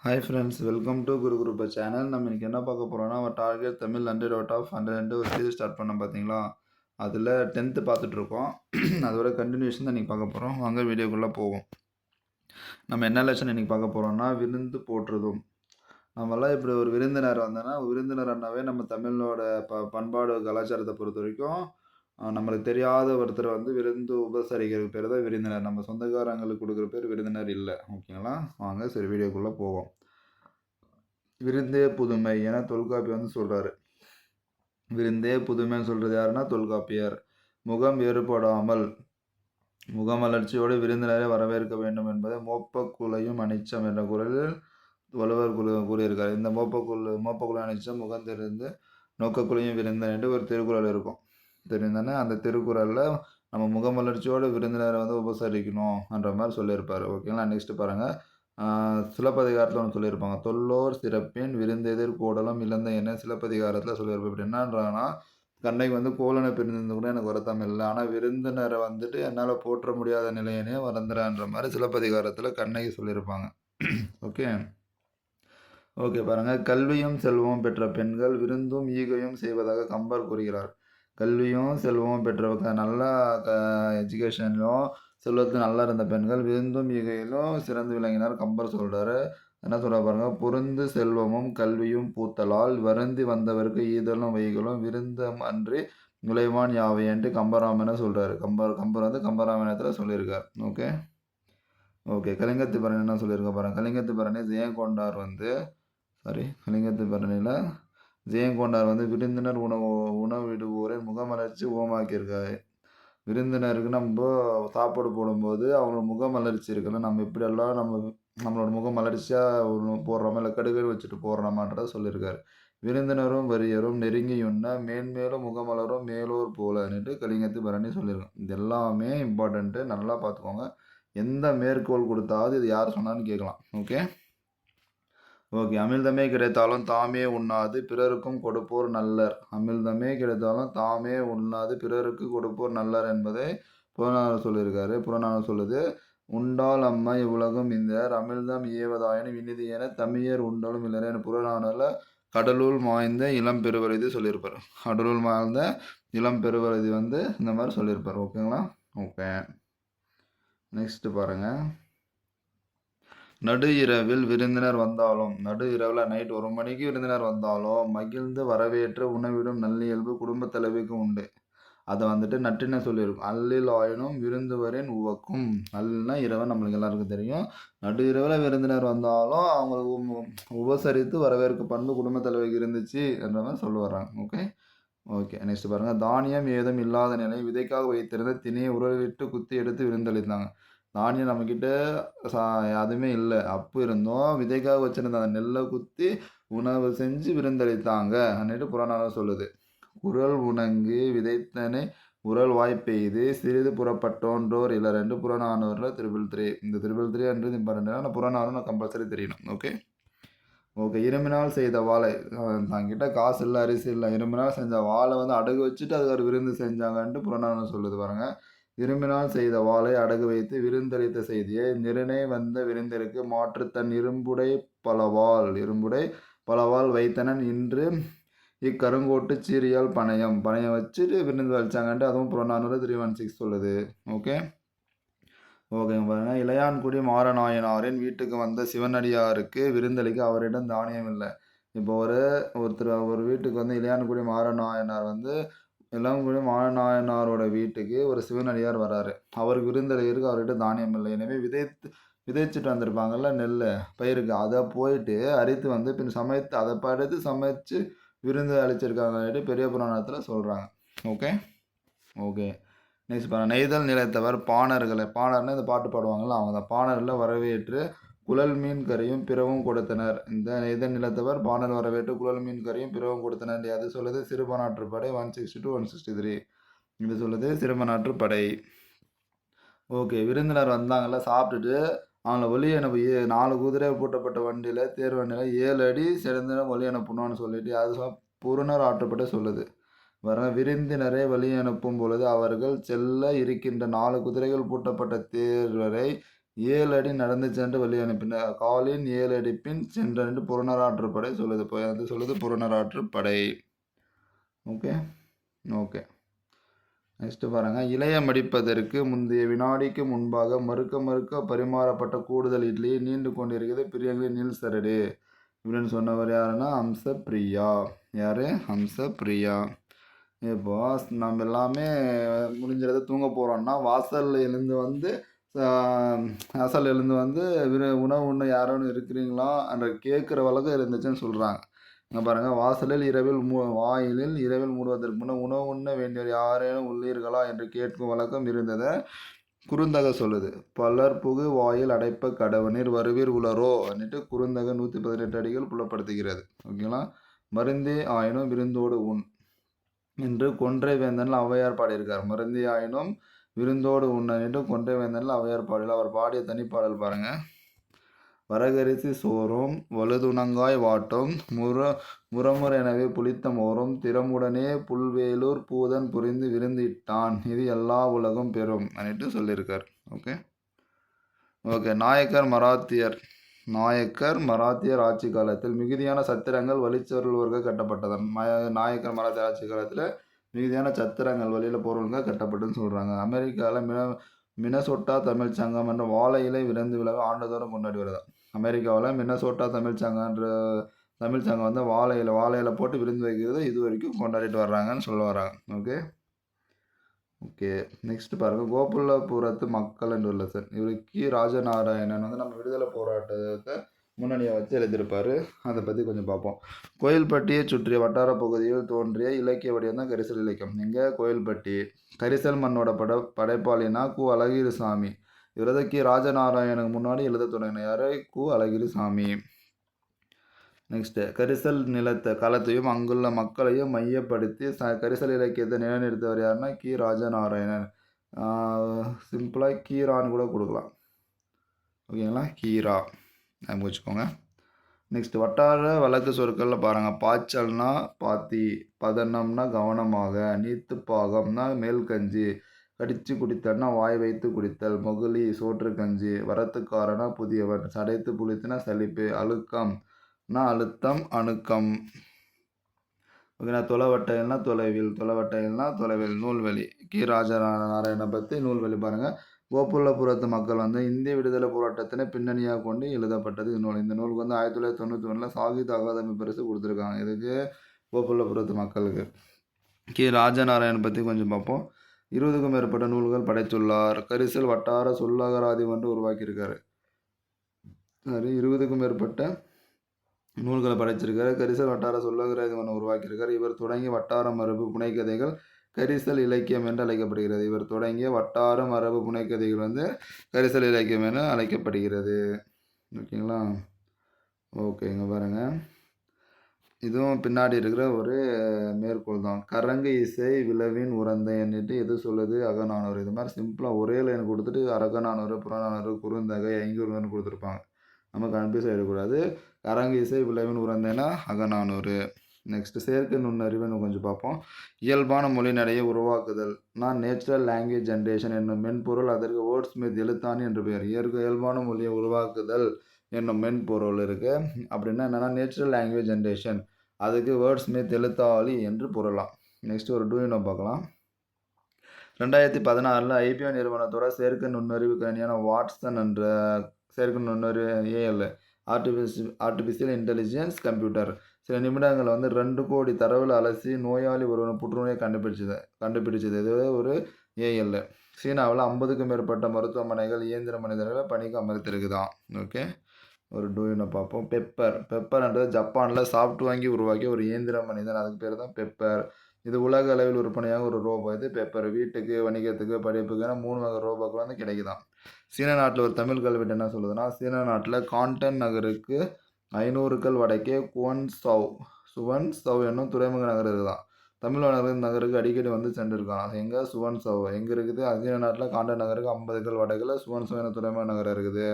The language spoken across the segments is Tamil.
Hi friends, welcome to Guru Guruppa channel. நம்ம இன்றைக்கி என்ன பார்க்க போகிறோம்னா, ஒரு டார்கெட் தமிழ் 100 அவுட் ஆஃப் 100 ஒரு சீரிஸ் ஸ்டார்ட் பண்ணோம் பார்த்தீங்களா. அதில் 10th பார்த்துட்ருக்கோம். அதோட கண்டினியூஷன் தான் இன்றைக்கி பார்க்க போகிறோம். வாங்க வீடியோக்குள்ளே போவோம். நம்ம என்ன லெசன் இன்றைக்கி பார்க்க போகிறோம்னா, விருந்து போற்றுதும். நம்மளாம் இப்படி ஒரு விருந்தினர் வந்தோன்னா, விருந்தினர்னாவே நம்ம தமிழோட பண்பாடு கலாச்சாரத்தை பொறுத்த வரைக்கும் நம்மளுக்கு தெரியாத ஒருத்தர் வந்து விருந்து உபசரிக்கிற பேர் தான் விருந்தினர். நம்ம சொந்தக்காரங்களுக்கு கொடுக்குற பேர் விருந்தினர் இல்லை. ஓகேங்களா? வாங்க சரி வீடியோக்குள்ளே போவோம். விருந்தே புதுமை என தொல்காப்பியர் வந்து சொல்கிறாரு. விருந்தே புதுமைன்னு சொல்கிறது யாருன்னா தொல்காப்பியர். முகம் வேறுபடாமல் முகமலர்ச்சியோடு விருந்தினரை வரவேற்க வேண்டும் என்பதை மோப்பக்குலையும் அனிச்சம் என்ற குரலில் வள்ளுவர் கூறியிருக்கார். இந்த மோப்பக்குலை அனிச்சம் முகம் தெரிந்து நோக்கக்குலையும் விருந்தன் என்று ஒரு திருக்குறள் இருக்கும். தெரிந்தானே? அந்த திருக்குறளில் நம்ம முகமலர்ச்சியோடு விருந்தினரை வந்து உபசரிக்கணும்ன்ற மாதிரி சொல்லியிருப்பார். ஓகேங்களா? நெக்ஸ்ட்டு பாருங்கள். சிலப்பதிகாரத்தில் ஒன்று சொல்லியிருப்பாங்க. தொல்லோர் சிறப்பின் விருந்தெதிர் கோடலும் இழந்த என்ன சிலப்பதிகாரத்தில் சொல்லியிருப்பேன். இப்படி என்னன்றாங்கன்னா, கண்ணைக்கு வந்து கோலனை பிரிந்திருந்து கூட எனக்கு வருத்தம் இல்லை, ஆனால் விருந்தினரை வந்துட்டு என்னால் போற்ற முடியாத நிலையனே வருந்துறான்ற மாதிரி சிலப்பதிகாரத்தில் கண்ணகி சொல்லியிருப்பாங்க. ஓகே ஓகே பாருங்கள். கல்வியும் செல்வமும் பெற்ற பெண்கள் விருந்தும் ஈகையும் செய்வதாக கம்பர் கூறுகிறார். கல்வியும் செல்வமும் பெற்ற நல்ல எஜுகேஷன்லையும் செல்வத்தில் நல்லா இருந்த பெண்கள் விருந்தும் ஈகையிலும் சிறந்து விளங்கினார் கம்பர் சொல்கிறாரு. என்ன சொல்கிற பாருங்க. பொருந்து செல்வமும் கல்வியும் பூத்தலால் வருந்தி வந்தவருக்கு ஈதலும் வைகளும் விருந்தம் அன்றி நுழைவான் யாவையன்ட்டு கம்பராமனை சொல்கிறாரு. கம்பர் வந்து கம்பராமாயணத்தில் சொல்லியிருக்கார். ஓகே ஓகே கலிங்கத்து பரணி என்ன சொல்லியிருக்க பாருங்க. கலிங்கத்து பரணி ஜெயங்கொண்டார் வந்து கலிங்கத்து பரணியில் ஜெயங்கொண்டார் வந்து விருந்தினர் உணவிடுவோரை முகமலர்ச்சி ஓமாக்கியிருக்காரு. விருந்தினருக்கு நம்ம சாப்பாடு போடும்போது அவங்களோட முகமலர்ச்சி இருக்குல்ல, நம்ம எப்படியெல்லாம் நம்மளோட முகமலர்ச்சியாக போடுறோமா இல்லை கடுகு வச்சுட்டு போடுறோமான்றதை சொல்லியிருக்காரு. விருந்தினரும் வரியரும் நெருங்கியுண்ண மேன்மேலும் முகமலரும் மேலோர் போலன்னுட்டு கலிங்கத்து பரணி சொல்லியிருக்கோம். இது எல்லாமே இம்பார்ட்டண்ட்டு, நல்லா பார்த்துக்கோங்க. எந்த மேற்கோள் கொடுத்தாவது இது யார் சொன்னான்னு கேட்கலாம். ஓகே அமிழ்தமே கிடைத்தாலும் தாமே உண்ணாது பிறருக்கும் கொடுப்போர் நல்லர். அமிழ்தமே கிடைத்தாலும் தாமே உண்ணாது பிறருக்கு கொடுப்போர் நல்லர் என்பதை புறநானூறு சொல்லியிருக்காரு. புறநானூறு சொல்லுது, உண்டால் அம்மா இவ்வுலகம் இந்தர் அமிழ்தம் ஏவதாயினும் இனிது என தமிழர் உண்டாலும் இல்லைன்னு என புறநானூரில் கடலுள் மாய்ந்த இளம் பெருவரது சொல்லியிருப்பார். கடலுள் மாய்ந்த இளம் பெருவரது வந்து இந்த மாதிரி சொல்லியிருப்பார். ஓகேங்களா? ஓகே நெக்ஸ்ட் பாருங்கள். நடு இரவில் விருந்தினர் வந்தாலும், நடு இரவில் நைட் 1 மணிக்கு விருந்தினர் வந்தாலும் மகிழ்ந்து வரவேற்று உணவிடும் நல்லியல்பு குடும்ப தலைவிக்கு உண்டு. அதை வந்துட்டு நற்றின சொல்லியிருக்கும். அல்லில் ஆயினும் விருந்துவரின் உவக்கும். அல்லுனா இரவு, நம்மளுக்கு எல்லாருக்கும் தெரியும். நடு இரவில் விருந்தினர் வந்தாலும் அவங்களுக்கு உபசரித்து வரவேற்க பண்பு குடும்ப தலைவிக்கு இருந்துச்சு என்ற மாதிரி சொல்ல வர்றாங்க. ஓகே நெக்ஸ்ட் பாருங்கள். தானியம் ஏதும் இல்லாத நிலை விதைக்காக வைத்திருந்த திணையை உறவிட்டு குத்தி எடுத்து விருந்தளித்தாங்க. தானியம் நம்மக்கிட்ட அதுவுமே இல்லை, அப்பு இருந்தோம், விதைக்காக வச்சுருந்த அந்த நெல்லை குத்தி உணவு செஞ்சு விருந்தளித்தாங்க அன்னிட்டு புறநானூறு சொல்லுது. குரல் உணங்கு விதைத்தனை உரல் வாய்ப்பெய்து சிறிது புறப்பட்டோன்றோர் இல்லை 2 புறநானூறில் 333. இந்த 333 இம்பார்ட்டன்ட். ஆனால் புறநானூறு நான் கம்பல்சரி தெரியணும். ஓகே இரும்பினால் செய்த வாழை, தங்கிட்ட காசு இல்லை அரிசி இல்லை, இரும்பினால் செஞ்ச வாழை வந்து அடகு வச்சுட்டு அதுக்கு ஒரு விருந்து செஞ்சாங்கன்ட்டு புறநானூறு சொல்லுது பாருங்கள். இரும்பினால் செய்த வாளை அடகு வைத்து விருந்தளித்த செய்தியை நிறனை வந்த விருந்திற்கு மாற்று தன் இரும்புடை பலவாள் வைத்தனன் இன்று இக்கருங்கோட்டு சீரியால் பணையம் வச்சுட்டு விருந்து வலிச்சாங்கன்ட்டு அதுவும் புறநானூறு 316 சொல்லுது. ஓகேங்க பாருங்க. இளையான்குடி மாறநாயனாரின் வீட்டுக்கு வந்த சிவனடியாருக்கு விருந்தளிக்க அவரிடம் தானியம் இல்லை. இப்போ ஒருத்தர் ஒரு வீட்டுக்கு வந்து இளையான்குடி மாறநாயனார் வந்து இளங்குடி மாறநாயனாரோட வீட்டுக்கு ஒரு சிவனடியார் வராரு. அவருக்கு விருந்தளிக்கிறதுக்கு அவர்கிட்ட தானியம் இல்லை. எனவே விதைச்சிட்டு வந்திருப்பாங்கல்ல நெல் பயிருக்கு, அதை போயிட்டு அரித்து வந்து பின் சமைத்து அதை படுத்து சமைச்சு விருந்து அளிச்சிருக்காங்கன்ட்டு பெரிய புராணத்தில் சொல்கிறாங்க. ஓகே நெக்ஸ்ட் பாருங்கள். நெய்தல் நிலைத்தவர் பாணர்னா இந்த பாட்டு பாடுவாங்கள்ல அவங்க தான். பாணரில் வரவேற்று குழல் மீன் கறியும் பிறவும் கொடுத்தனர். இந்த நெய்தல் நிலத்தவர் பாணர் வரவேற்று குழல் மீன் கறியும் பிறவும் கொடுத்தனர். அது சொல்லுது சிறுபனாற்று படை 162 163. இது சொல்லுது சிறுபனாற்று படை. ஓகே விருந்தினர் வந்தாங்கள்ல, சாப்பிட்டுட்டு அவங்கள ஒலி அனுப்பி 4 குதிரை பூட்டப்பட்ட வண்டியில் தேர் வண்டியில் 7 அடி சிறந்த ஒலி அனுப்பணும்னு சொல்லிட்டு அது புறநானூறு ஆற்றப்பட்ட சொல்லுது. விருந்தினரை வழி அனுப்பும் பொழுது அவர்கள் செல்ல இருக்கின்ற 4 குதிரைகள் பூட்டப்பட்ட தேர் வரை 7 அடி நடந்து சென்று வழி அனுப்பினார். காலின் 7 அடி பின் சென்றென்று புறநராற்றுப்படை சொல்லுது. இப்போ அது சொல்லுது புறநராற்றுப்படை. Okay okay. நெக்ஸ்ட் பாருங்க. இலைய மடிப்பதற்கு முந்தைய வினாடிக்கு முன்பாக மறுக்க மறுக்க பரிமாறப்பட்ட கூடுதல் இட்லியை நீண்டு கொண்டிருக்கிறது பிரியங்களின் நீள் சரடு இப்படின்னு சொன்னவர் யாருன்னா ஹம்சப்பிரியா. யாரு? ஹம்சப்பிரியா. இப்போ நம்ம எல்லாமே முடிஞ்சதை தூங்க போகிறோம்னா வாசல்ல எழுந்து வந்து உணவு உண்ண யாரோன்னு இருக்கிறீங்களா என்ற கேட்குற வழக்கம் இருந்துச்சுன்னு சொல்கிறாங்க. இங்கே பாருங்கள். வாயிலில் இரவில் மூடுவதற்கு முன்ன உணவு உண்ண வேண்டியவர் யாரேனும் உள்ளீர்களா என்று கேட்கும் வழக்கம் இருந்ததை குறுந்தகை சொல்லுது. பலர் புகு வாயில் அடைப்ப கடவநீர் வருவீர் உளரோ அப்படின்ட்டு குறுந்தகை 118 அடிகள் புலப்படுத்துகிறது. ஓகேங்களா. மருந்தே ஆயினும் விருந்தோடு உண் என்று கொன்றை வேந்தனில் ஔவையார் பாடியிருக்கார். மருந்தே ஆயினும் விருந்தோடு உண்ணன்ட்டு கொன்றை வேந்தனில் ஔவையார் பாடல. அவர் பாடிய தனிப்பாடல் பாருங்க. வரகரிசி சோறும் வலுதுணங்காய் வாட்டும் முரமுரெனவே புளித்த மோரும் திறமுடனே புல்வேலூர் பூதன் புரிந்து விருந்திட்டான் இது எல்லா உலகம் பெறும் அப்படின்ட்டு சொல்லியிருக்கார். ஓகே. நாயக்கர் மராத்தியர் ஆட்சி காலத்தில் மிகுதியான சத்திரங்கள் வழிச்சொல்வர்க கட்டப்பட்டதன். நாயக்கர் மராத்தியர் ஆட்சி காலத்தில் மிகுதியான சத்திரங்கள் வழியில் பொருள்க கட்டப்பட்டுன்னு சொல்கிறாங்க. அமெரிக்காவில் மினசோட்டா தமிழ் சங்கம் என்ற வாழை இலை விருந்து விழாவை ஆண்டுதோறும் கொண்டாடி வருது. அமெரிக்காவில் மினசோட்டா தமிழ் சங்கம் வந்து வாழை இலை போட்டு விருந்து வைக்கிறது இது வரைக்கும் கொண்டாடிட்டு வர்றாங்கன்னு சொல்ல வராங்க. ஓகே. நெக்ஸ்ட் பாருங்கள். கோபுல்லபுரத்து மக்கள் என்று உள்ள சார் இவர் கி. ராஜநாராயணன் வந்து நம்ம விடுதலை போராட்டத்தை முன்னணியாக வச்சு எழுதியிருப்பார். அதை பற்றி கொஞ்சம் பார்ப்போம். கோயில்பட்டியை சுற்றிய வட்டார பகுதியில் தோன்றிய இலக்கிய வடிவம் தான் கரிசல் இலக்கியம். எங்கே? கோயில்பட்டி. கரிசல் மண்ணோட படைப்பாளினா கு. அழகிரிசாமி. இவரது கி. ராஜநாராயணுக்கு முன்னாடி எழுத தொடங்கின யார்? கு. அழகிரிசாமி. நெக்ஸ்ட்டு கரிசல் களத்தையும் அங்குள்ள மக்களையும் மையப்படுத்தி கரிசல் இலக்கியத்தை நிலைநிறுத்தவர் யாருன்னா கி. ராஜநாராயணன். சிம்பிளாக கீரான்னு கூட கொடுக்கலாம். ஓகேங்களா. கீரா ஞாபகம் வச்சுக்கோங்க. நெக்ஸ்ட் வட்டார வழக்கு சொற்களில் பாருங்கள். பாய்ச்சல்னா பாத்தி, பதனம்னா கவனமாக, நீத்து பாகம்னா மேல் கஞ்சி, கடிச்சு குடித்தல்னா வாய் வைத்து குடித்தல், மொகுலி சோற்று கஞ்சி, வரத்துக்காரனா புதியவன், சடைத்து புளித்துனா சலிப்பு, அழுக்கம்னா அழுத்தம், அணுக்கம். ஓகேண்ணா. தொலைவட்டைகள்னா தொலைவில், நூல்வெளி. கி. ராஜநாராயணனை பற்றி நூல்வெளி பாருங்கள். கோபுல்லபுரத்து மக்கள் வந்து இந்திய விடுதலை போராட்டத்தினை பின்னணியாக கொண்டு எழுதப்பட்டது நூல். இந்த நூலுக்கு வந்து 1991 சாகித்ய அகாதமி பரிசு கொடுத்துருக்காங்க. இதுக்கு கோபுல்லபுரத்து மக்களுக்கு. கி. ராஜநாராயணன் பற்றி கொஞ்சம் பார்ப்போம். 20க்கும் மேற்பட்ட நூல்கள் படைத்துள்ளார். கரிசல் வட்டார சொல்லகராதி ஒன்று உருவாக்கியிருக்காரு. 20க்கும் மேற்பட்ட நூல்களை படைச்சிருக்காரு. கரிசல் வட்டார சொல்லகராதி ஒன்று உருவாக்கியிருக்காரு. இவர் தொடங்கிய வட்டார மரபு புனைக்கதைகள் கரிசல் இலக்கியம் என்று அழைக்கப்படுகிறது. இவர் தொடங்கிய வட்டார மரபு புனைக்கதைகள் வந்து கரிசல் இலக்கியம் என அழைக்கப்படுகிறது. ஓகேங்களா. ஓகேங்க. பாருங்கள். இதுவும் பின்னாடி இருக்கிற ஒரு மேற்கோள் தான். கரங்கு இசை விளவின் உறந்தை என்னட்டு எது சொல்லுது? அகநானூறு. இது மாதிரி சிம்பிளாக ஒரே லைன் கொடுத்துட்டு அகநானூறு, புறநானூறு, குறுந்தகை, ஐங்குறுன்னு கொடுத்துருப்பாங்க. நம்ம கன்ஃபியூஸ் ஆகிடக்கூடாது. கரங்கு இசை விளவின் உறந்தைனா அகநானூறு. நெக்ஸ்ட் செயற்கை நுண்ணறிவுன்னு கொஞ்சம் பார்ப்போம். இயல்பான மொழி நடையை உருவாக்குதல் நேச்சுரல் லாங்குவேஜ் ஜென்ரேஷன் என்னும் மென்பொருள். அதற்கு வேர்ட்ஸ்மித் எழுத்தாணி என்று பெயர். இயல்பான மொழியை உருவாக்குதல் என்னும் மென்பொருள் இருக்குது. அப்படின்னா என்னென்னா நேச்சுரல் லாங்குவேஜ் ஜென்ரேஷன், அதுக்கு வேர்ட்ஸ்மித் எழுத்தாளி என்று பொருளாம். நெக்ஸ்ட் ஒரு டூயினோ பார்க்கலாம். 2016 IBM நிறுவனத்தோட செயற்கை நுண்ணறிவு கணினியான வாட்சன் என்ற செயற்கை நுண்ணறிவு ஏஎல் ஆர்டிஃபிஷியல் இன்டெலிஜென்ஸ் கம்ப்யூட்டர் சில நிமிடங்கள் வந்து 2 கோடி தரவில் அலசி நோயாளி ஒருவன் புற்றுநோயை கண்டுபிடிச்சது. இது ஒரு ஏஎல். சீனாவில் 50க்கும் மேற்பட்ட மருத்துவமனைகள் இயந்திர மனிதர்களை பணிக்கு அமர்த்திருக்குதான். ஓகே. ஒரு டூயினை பார்ப்போம். பெப்பர்ன்றது ஜப்பானில் சாப்பிட்டு வாங்கி உருவாக்கிய ஒரு இயந்திர மனிதன். அதுக்கு பேர் தான் பெப்பர். இது உலக அளவில் விற்பனையாக ஒரு ரோபோ. இது பெப்பர். வீட்டுக்கு, வணிகத்துக்கு, படிப்புக்குன்னு 3 வகை ரோபோக்கள் வந்து கிடைக்குதான். சீன நாட்டில் ஒரு தமிழ் கல்வெட்டு என்ன சொல்லுதுன்னா, சீன நாட்டில் கான்டன் நகருக்கு 500 கல் வடக்கே சுவன்சவ் என்னும் துறைமுக நகர் இருக்குதான். தமிழ் நகருக்கு அடிக்கடி வந்து சென்றிருக்கான். எங்கே? சுவன்சவ் எங்கே இருக்குது? சீன நாட்டில் கான்டன் நகருக்கு 50 கல் வடக்கில் சுவன்சவ் என்னும் துறைமுக நகர் இருக்குது.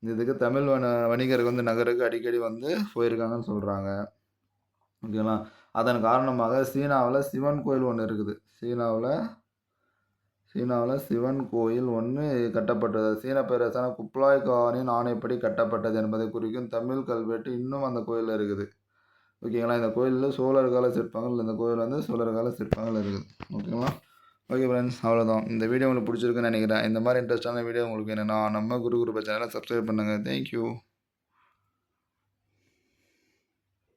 இதுக்கு தமிழ் வணிகருக்கு வந்து நகருக்கு அடிக்கடி வந்து போயிருக்காங்கன்னு சொல்கிறாங்க. ஓகேங்களா. அதன் காரணமாக சீனாவில் சிவன் கோயில் ஒன்று இருக்குது. சீனாவில் சீனாவில் சிவன் கோயில் ஒன்று கட்டப்பட்டது. சீன பேரரசான குப்லாய் கானின் ஆணைப்படி கட்டப்பட்டது என்பதை குறிக்கும் தமிழ் கல்வெட்டு இன்னும் அந்த கோயிலில் இருக்குது. ஓகேங்களா. இந்த கோயிலில் சோழர் கால சிற்பங்கள், இந்த கோயில் வந்து சோழர் கால சிற்பங்கள் இருக்குது. ஓகேங்களா. ஓகே ஃப்ரெண்ட்ஸ், அவ்வளோதான். இந்த வீடியோ உங்களுக்கு பிடிச்சிருக்குன்னு நினைக்கிறேன். இந்த மாதிரி இன்ட்ரெஸ்ட்டான வீடியோ உங்களுக்கு வேணும்னா நம்ம குரு குருபா சேனலை சப்ஸ்கிரைப் பண்ணுங்கள். தேங்க்யூ.